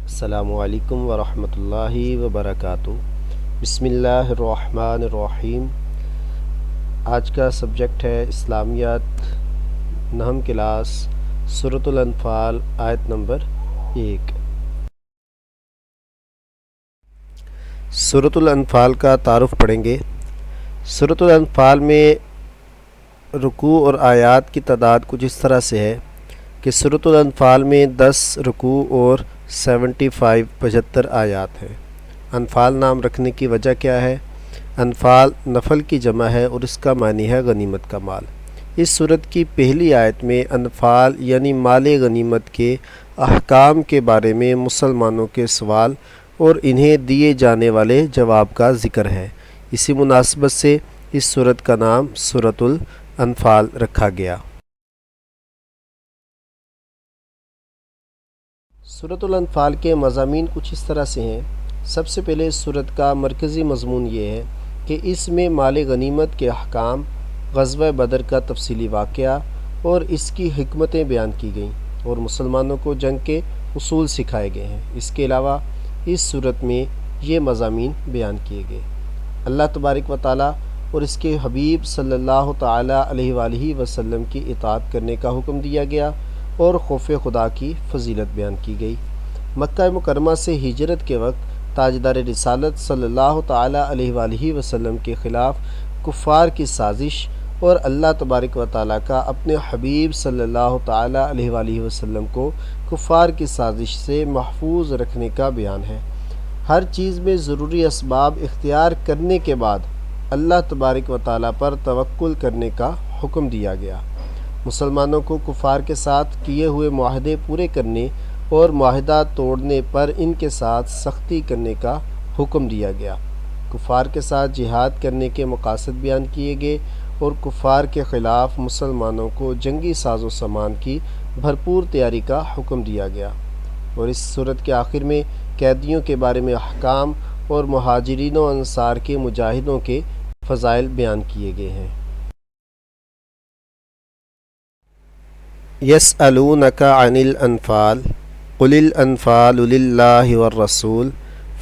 السلام علیکم ورحمۃ اللہ وبرکاتہ۔ بسم اللہ الرحمن الرحیم۔ آج کا سبجیکٹ ہے اسلامیات، نہم کلاس، سورۃ الانفال، آیت نمبر 1۔ سورۃ الانفال کا تعارف پڑھیں گے۔ سورۃ الانفال میں رکوع اور آیات کی تعداد کچھ اس طرح سے ہے کہ سورۃ الانفال میں 10 رکوع اور 75 آیات ہیں۔ انفال نام رکھنے کی وجہ کیا ہے؟ انفال نفل کی جمع ہے اور اس کا معنی ہے غنیمت کا مال۔ اس سورت کی پہلی آیت میں انفال یعنی مال غنیمت کے احکام کے بارے میں مسلمانوں کے سوال اور انہیں دیے جانے والے جواب کا ذکر ہے۔ اسی مناسبت سے اس سورت کا نام سورۃ الانفال رکھا گیا۔ سورۃ الانفال کے مضامین کچھ اس طرح سے ہیں۔ سب سے پہلے اس سورت کا مرکزی مضمون یہ ہے کہ اس میں مال غنیمت کے احکام، غزوہ بدر کا تفصیلی واقعہ اور اس کی حکمتیں بیان کی گئیں اور مسلمانوں کو جنگ کے اصول سکھائے گئے ہیں۔ اس کے علاوہ اس سورت میں یہ مضامین بیان کیے گئے: اللہ تبارک و تعالیٰ اور اس کے حبیب صلی اللہ تعالیٰ علیہ وآلہ وسلم کی اطاعت کرنے کا حکم دیا گیا اور خوف خدا کی فضیلت بیان کی گئی۔ مکہ مکرمہ سے ہجرت کے وقت تاجدار رسالت صلی اللہ تعالیٰ علیہ وآلہ وسلم کے خلاف کفار کی سازش اور اللہ تبارک و تعالیٰ کا اپنے حبیب صلی اللہ تعالیٰ علیہ وآلہ وسلم کو کفار کی سازش سے محفوظ رکھنے کا بیان ہے۔ ہر چیز میں ضروری اسباب اختیار کرنے کے بعد اللہ تبارک و تعالیٰ پر توکل کرنے کا حکم دیا گیا۔ مسلمانوں کو کفار کے ساتھ کیے ہوئے معاہدے پورے کرنے اور معاہدہ توڑنے پر ان کے ساتھ سختی کرنے کا حکم دیا گیا۔ کفار کے ساتھ جہاد کرنے کے مقاصد بیان کیے گئے اور کفار کے خلاف مسلمانوں کو جنگی ساز و سامان کی بھرپور تیاری کا حکم دیا گیا۔ اور اس سورت کے آخر میں قیدیوں کے بارے میں احکام اور مہاجرین و انصار کے مجاہدوں کے فضائل بیان کیے گئے ہیں۔ یسألونک عن الانفال قل الانفال للہ والرسول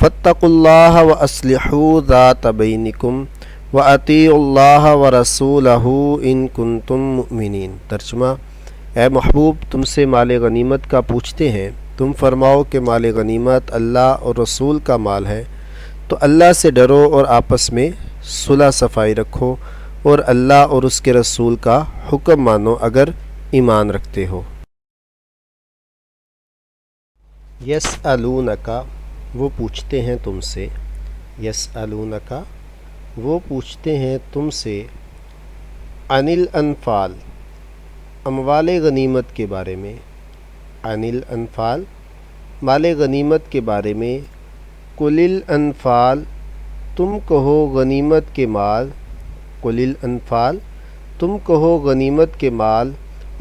فاتقوا اللہ واصلحوا ذات بینکم واطیعوا اللہ ورسولہ ان کنتم مؤمنین۔ ترجمہ: اے محبوب، تم سے مال غنیمت کا پوچھتے ہیں، تم فرماؤ کہ مال غنیمت اللہ اور رسول کا مال ہے، تو اللہ سے ڈرو اور آپس میں صلح صفائی رکھو اور اللہ اور اس کے رسول کا حکم مانو اگر ایمان رکھتے ہو۔ یسألونک، وہ پوچھتے ہیں تم سے، یسألونک، وہ پوچھتے ہیں تم سے، عن الانفال، اموال غنیمت کے بارے میں، عن الانفال، مال غنیمت کے بارے میں، قل الانفال، تم کہو غنیمت کے مال، قل الانفال، تم کہو غنیمت کے مال،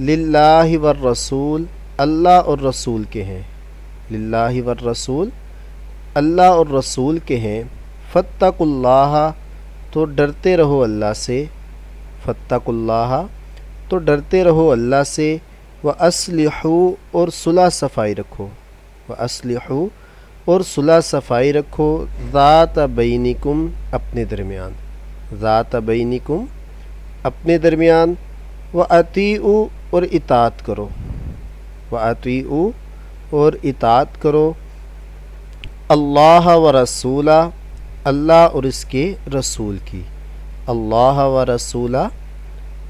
للہ والرسول، اللہ اور رسول کے ہیں، للہ والرسول، اللہ اور رسول کے ہیں، فاتقوا اللہ، تو ڈرتے رہو اللہ سے، فاتقوا اللہ، تو ڈرتے رہو اللہ سے، واصلحوا، اور صلح صفائی رکھو، واصلحوا، اور صلح صفائی رکھو، ذات بینکم، اپنے درمیان، ذات بینکم، اپنے درمیان، واطیعوا، اور اطاعت کرو، واطیعوا، اور اطاعت کرو، اللہ ورسولہ، اللہ اور اس کے رسول کی، اللہ ورسولہ،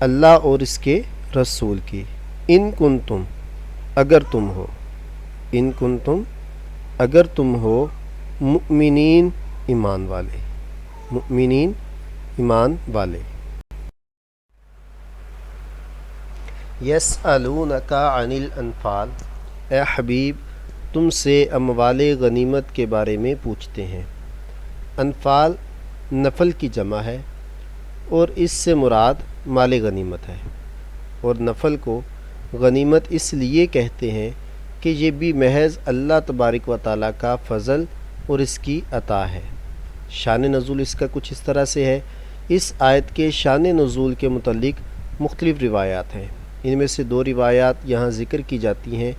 اللہ اور اس کے رسول کی، ان کنتم، اگر تم ہو، ان کنتم، اگر تم ہو، مؤمنین، ایمان والے، مؤمنین، ایمان والے۔ یسألونک عن الانفال، اے حبیب، تم سے اموال غنیمت کے بارے میں پوچھتے ہیں۔ انفال نفل کی جمع ہے اور اس سے مراد مال غنیمت ہے، اور نفل کو غنیمت اس لیے کہتے ہیں کہ یہ بھی محض اللہ تبارک و تعالیٰ کا فضل اور اس کی عطا ہے۔ شان نزول اس کا کچھ اس طرح سے ہے۔ اس آیت کے شان نزول کے متعلق مختلف روایات ہیں۔ ان میں سے 2 روایات یہاں ذکر کی جاتی ہیں۔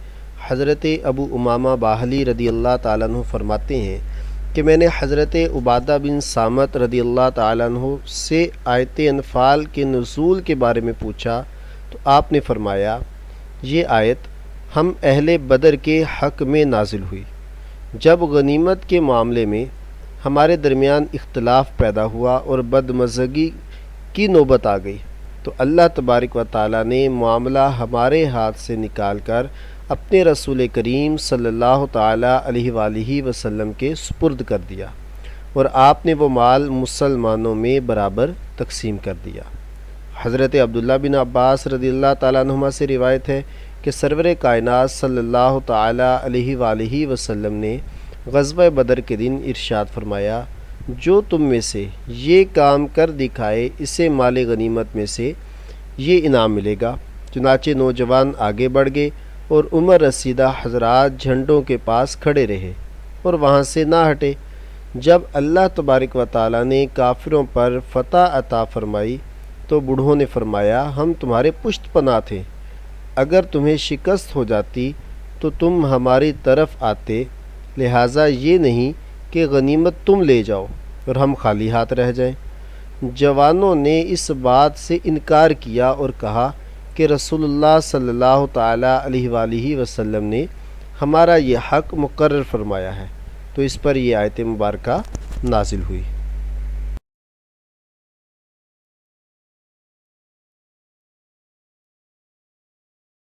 حضرت ابو امامہ باہلی رضی اللہ تعالیٰ عنہ فرماتے ہیں کہ میں نے حضرت عبادہ بن صامت رضی اللہ تعالیٰ عنہ سے آیت انفال کے نزول کے بارے میں پوچھا تو آپ نے فرمایا یہ آیت ہم اہل بدر کے حق میں نازل ہوئی جب غنیمت کے معاملے میں ہمارے درمیان اختلاف پیدا ہوا اور بدمزگی کی نوبت آ گئی تو اللہ تبارک و تعالیٰ نے معاملہ ہمارے ہاتھ سے نکال کر اپنے رسول کریم صلی اللہ تعالیٰ علیہ وآلہ وسلم کے سپرد کر دیا اور آپ نے وہ مال مسلمانوں میں برابر تقسیم کر دیا۔ حضرت عبداللہ بن عباس رضی اللہ تعالیٰ عنہما سے روایت ہے کہ سرور کائنات صلی اللہ تعالیٰ علیہ وآلہ وسلم نے غزوہ بدر کے دن ارشاد فرمایا جو تم میں سے یہ کام کر دکھائے اسے مال غنیمت میں سے یہ انعام ملے گا۔ چنانچہ نوجوان آگے بڑھ گئے اور عمر رسیدہ حضرات جھنڈوں کے پاس کھڑے رہے اور وہاں سے نہ ہٹے۔ جب اللہ تبارک و تعالیٰ نے کافروں پر فتح عطا فرمائی تو بوڑھوں نے فرمایا ہم تمہارے پشت پناہ تھے، اگر تمہیں شکست ہو جاتی تو تم ہماری طرف آتے، لہٰذا یہ نہیں کہ غنیمت تم لے جاؤ اور ہم خالی ہاتھ رہ جائیں۔ جوانوں نے اس بات سے انکار کیا اور کہا کہ رسول اللہ صلی اللہ تعالیٰ علیہ وآلہ وسلم نے ہمارا یہ حق مقرر فرمایا ہے، تو اس پر یہ آیت مبارکہ نازل ہوئی۔